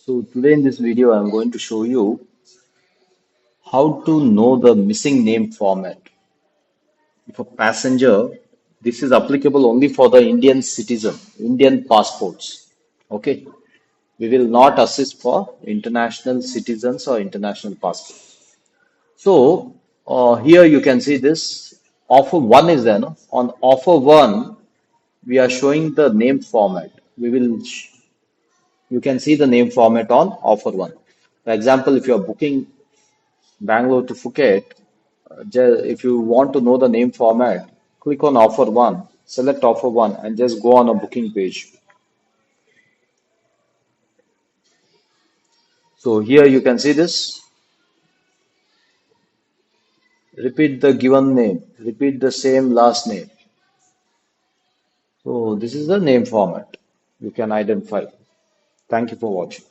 So today in this video, I'm going to show you how to know the missing name format. If a passenger, this is applicable only for the Indian citizen, Indian passports. Okay, we will not assist for international citizens or international passports. So here you can see this offer one is there. No? On offer one, we are showing the name format. You can see the name format on offer one. For example, if you are booking Bangalore to Phuket, if you want to know the name format, click on offer one, select offer one, and just go on a booking page. So here you can see this. Repeat the given name, repeat the same last name. So this is the name format you can identify. Thank you for watching.